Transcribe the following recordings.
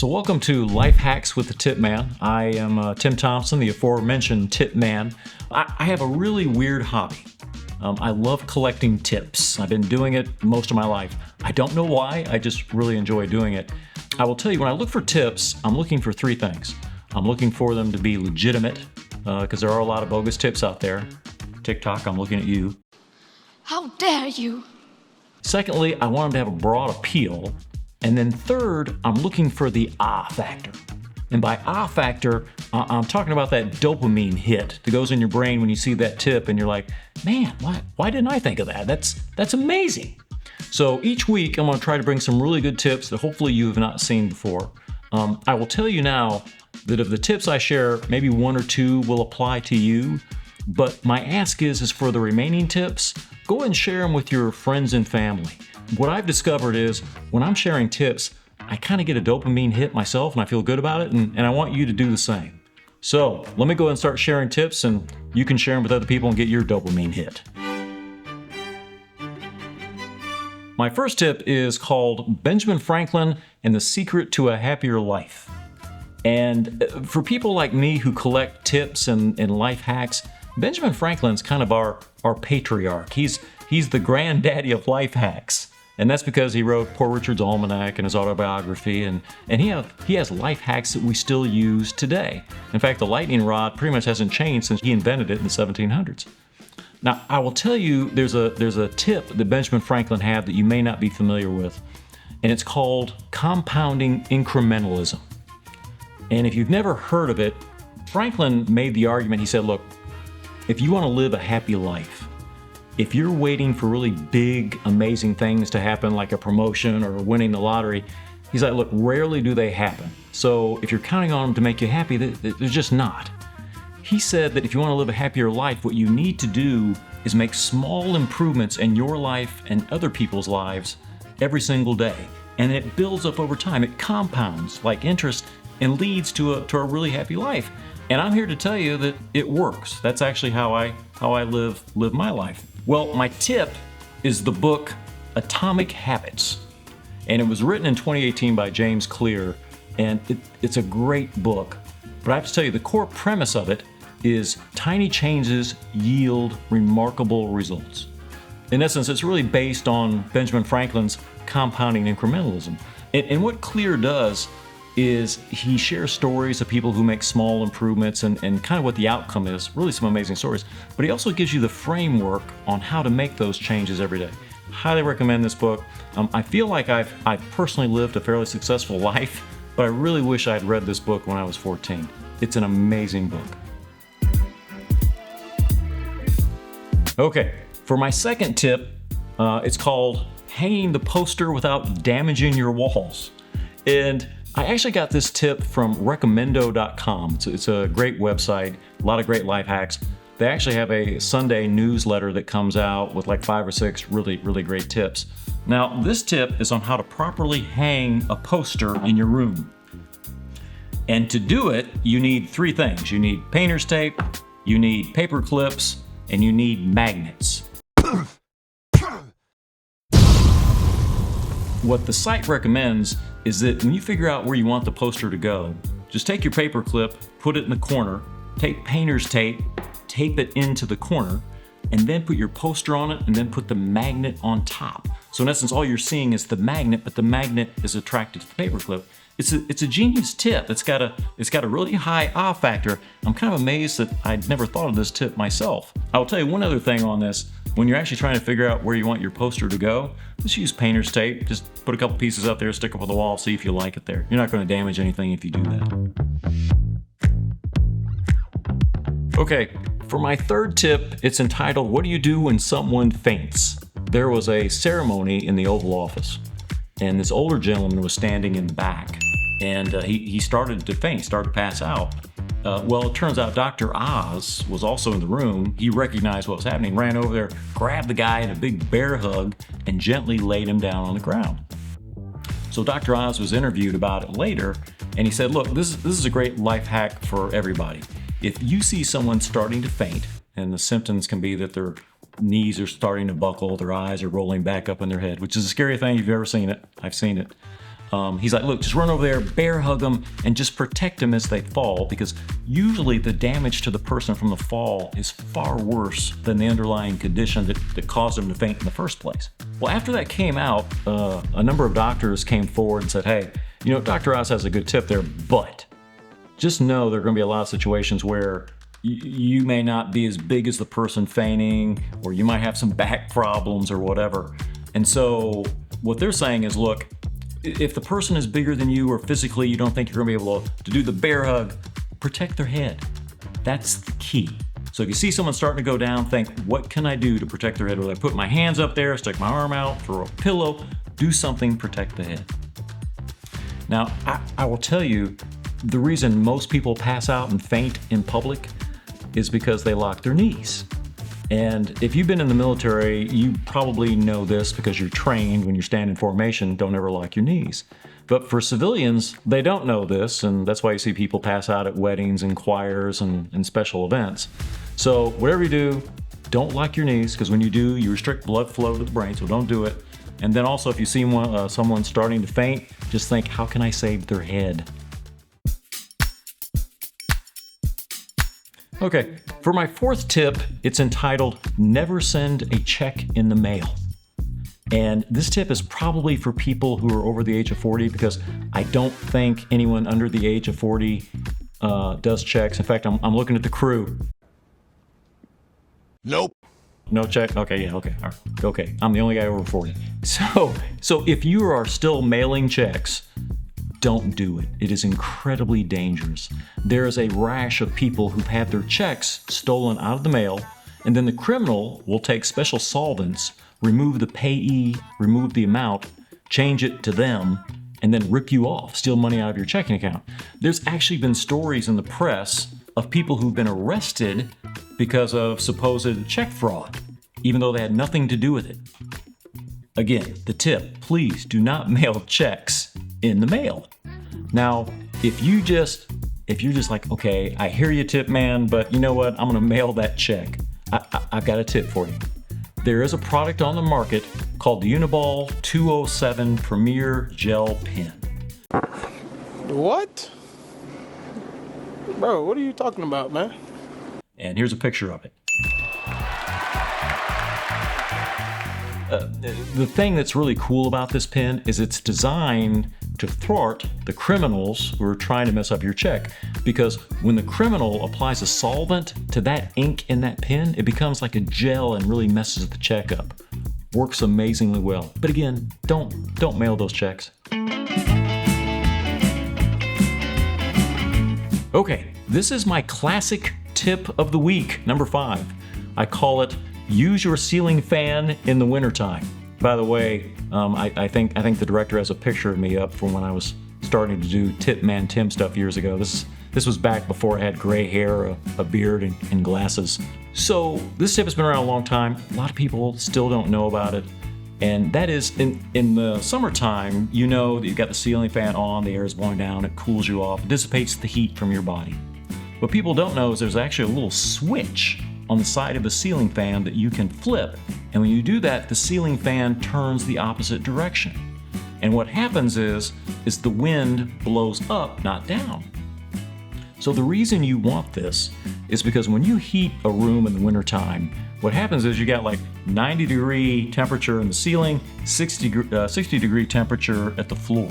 So welcome to Life Hacks with the Tipman. I am Tim Thompson, the aforementioned Tipman. I have a really weird hobby. I love collecting tips. I've been doing it most of my life. I don't know why, I just really enjoy doing it. I will tell you, when I look for tips, I'm looking for three things. I'm looking for them to be legitimate, because there are a lot of bogus tips out there. TikTok, I'm looking at you. How dare you? Secondly, I want them to have a broad appeal. And then third, I'm looking for the factor. And by factor, I'm talking about that dopamine hit that goes in your brain when you see that tip and you're like, man, why didn't I think of that? That's amazing. So each week, I'm gonna try to bring some really good tips that hopefully you have not seen before. I will tell you now that of the tips I share, maybe one or two will apply to you. But my ask is for the remaining tips, go ahead and share them with your friends and family. What I've discovered is when I'm sharing tips, I kind of get a dopamine hit myself and I feel good about it, and I want you to do the same. So let me go ahead and start sharing tips, and you can share them with other people and get your dopamine hit. My first tip is called Benjamin Franklin and the Secret to a Happier Life. And for people like me who collect tips and life hacks, Benjamin Franklin's kind of our patriarch. He's the granddaddy of life hacks. And that's because he wrote Poor Richard's Almanac and his autobiography, and he has life hacks that we still use today. In fact, the lightning rod pretty much hasn't changed since he invented it in the 1700s. Now, I will tell you, there's a tip that Benjamin Franklin had that you may not be familiar with, and it's called compounding incrementalism. And if you've never heard of it, Franklin made the argument, he said, look, if you want to live a happy life, if you're waiting for really big, amazing things to happen, like a promotion or winning the lottery, he's like, look, rarely do they happen. So if you're counting on them to make you happy, they're just not. He said that if you want to live a happier life, what you need to do is make small improvements in your life and other people's lives every single day. And it builds up over time. It compounds like interest and leads to a really happy life. And I'm here to tell you that it works. That's actually how I live my life. Well, my tip is the book Atomic Habits. And it was written in 2018 by James Clear. And it's a great book. But I have to tell you, the core premise of it is tiny changes yield remarkable results. In essence, it's really based on Benjamin Franklin's compounding incrementalism. And what Clear does is he shares stories of people who make small improvements and kind of what the outcome is, really some amazing stories. But he also gives you the framework on how to make those changes every day. Highly recommend this book. I feel like I've personally lived a fairly successful life, but I really wish I had read this book when I was 14. It's an amazing book. Okay, for my second tip, it's called hanging the poster without damaging your walls. And I actually got this tip from recommendo.com. It's a great website, a lot of great life hacks. They actually have a Sunday newsletter that comes out with like 5 or 6 really great tips. Now, this tip is on how to properly hang a poster in your room. And to do it, you need 3 things. You need painter's tape, you need paper clips, and you need magnets. What the site recommends is that when you figure out where you want the poster to go, just take your paper clip, put it in the corner, take painter's tape, tape it into the corner, and then put your poster on it, and then put the magnet on top. So in essence, all you're seeing is the magnet, but the magnet is attracted to the paper clip. It's a genius tip. It's got a really high factor. I'm kind of amazed that I'd never thought of this tip myself. I'll tell you one other thing on this. When you're actually trying to figure out where you want your poster to go, just use painter's tape. Just put a couple pieces up there, stick them on the wall, see if you like it there. You're not going to damage anything if you do that. Okay, for my third tip, it's entitled, What Do You Do When Someone Faints? There was a ceremony in the Oval Office, and this older gentleman was standing in the back, and he started to faint, started to pass out. Well, it turns out Dr. Oz was also in the room. He recognized what was happening, ran over there, grabbed the guy in a big bear hug, and gently laid him down on the ground. So Dr. Oz was interviewed about it later, and he said, look, this is a great life hack for everybody. If you see someone starting to faint, and the symptoms can be that their knees are starting to buckle, their eyes are rolling back up in their head, which is a scary thing if you've ever seen it. I've seen it. He's like, look, just run over there, bear hug them, and just protect them as they fall, because usually the damage to the person from the fall is far worse than the underlying condition that caused them to faint in the first place. Well, after that came out, a number of doctors came forward and said, hey, you know, Dr. Oz has a good tip there, but just know there are going to be a lot of situations where you may not be as big as the person fainting, or you might have some back problems or whatever. And so what they're saying is, look, if the person is bigger than you or physically you don't think you're gonna be able to do the bear hug, protect their head. That's the key. So if you see someone starting to go down, think, what can I do to protect their head? Whether I put my hands up there, stick my arm out, throw a pillow, do something, protect the head. Now, I will tell you, the reason most people pass out and faint in public is because they lock their knees. And if you've been in the military, you probably know this because you're trained when you stand in formation, don't ever lock your knees. But for civilians, they don't know this, and that's why you see people pass out at weddings and choirs and special events. So whatever you do, don't lock your knees, because when you do, you restrict blood flow to the brain, so don't do it. And then also, if you see someone starting to faint, just think, how can I save their head? Okay, for my fourth tip, it's entitled, Never Send a Check in the Mail. And this tip is probably for people who are over the age of 40, because I don't think anyone under the age of 40 does checks. In fact, I'm looking at the crew. Nope. No check? Okay, yeah, okay, all right. Okay, I'm the only guy over 40. So if you are still mailing checks, don't do it. It is incredibly dangerous. There is a rash of people who've had their checks stolen out of the mail, and then the criminal will take special solvents, remove the payee, remove the amount, change it to them, and then rip you off, steal money out of your checking account. There's actually been stories in the press of people who've been arrested because of supposed check fraud, even though they had nothing to do with it. Again, the tip, please do not mail checks in the mail. Now, if you're just like, okay, I hear you, Tipman, but you know what? I'm gonna mail that check. I've got a tip for you. There is a product on the market called the Uniball 207 Premier Gel Pen. What? Bro, what are you talking about, man? And here's a picture of it. The thing that's really cool about this pen is it's designed to thwart the criminals who are trying to mess up your check. Because when the criminal applies a solvent to that ink in that pen, it becomes like a gel and really messes the check up. Works amazingly well. But again, don't mail those checks. Okay, this is my classic tip of the week, number 5. I call it, use your ceiling fan in the wintertime. By the way, I think the director has a picture of me up from when I was starting to do Tipman Tim stuff years ago. This was back before I had gray hair, a beard, and glasses. So this tip has been around a long time. A lot of people still don't know about it. And that is, in the summertime, you know that you've got the ceiling fan on, the air is blowing down, it cools you off, it dissipates the heat from your body. What people don't know is there's actually a little switch on the side of the ceiling fan that you can flip. And when you do that, the ceiling fan turns the opposite direction. And what happens is the wind blows up, not down. So the reason you want this is because when you heat a room in the wintertime, what happens is you got like 90-degree temperature in the ceiling, 60-degree temperature at the floor.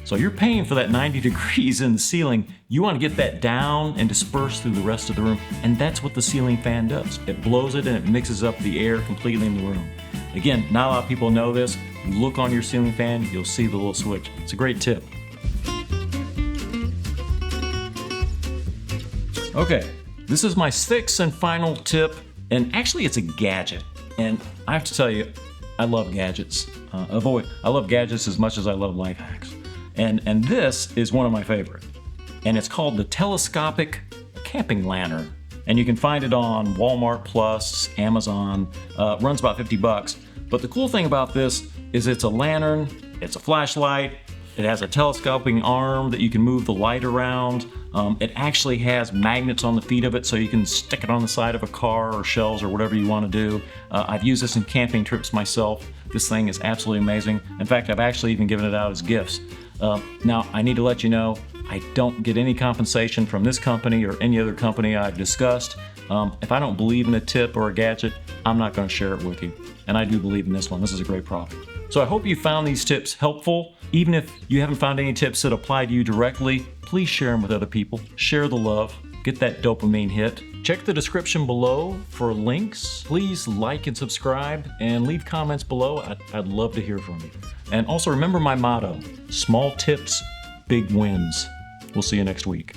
So you're paying for that 90 degrees in the ceiling. You want to get that down and disperse through the rest of the room, and that's what the ceiling fan does. It blows it and it mixes up the air completely in the room. Again, not a lot of people know this. Look on your ceiling fan, you'll see the little switch. It's a great tip. Okay, this is my 6th and final tip, and actually it's a gadget. And I have to tell you, I love gadgets. I love gadgets as much as I love life hacks. And this is one of my favorite. And it's called the Telescopic Camping Lantern. And you can find it on Walmart Plus, Amazon, runs about $50. But the cool thing about this is it's a lantern, it's a flashlight, it has a telescoping arm that you can move the light around. It actually has magnets on the feet of it so you can stick it on the side of a car or shelves or whatever you want to do. I've used this in camping trips myself. This thing is absolutely amazing. In fact, I've actually even given it out as gifts. Now, I need to let you know, I don't get any compensation from this company or any other company I've discussed. If I don't believe in a tip or a gadget, I'm not going to share it with you. And I do believe in this one. This is a great product. So I hope you found these tips helpful. Even if you haven't found any tips that apply to you directly, please share them with other people. Share the love. Get that dopamine hit. Check the description below for links. Please like and subscribe and leave comments below. I'd love to hear from you. And also remember my motto, small tips, big wins. We'll see you next week.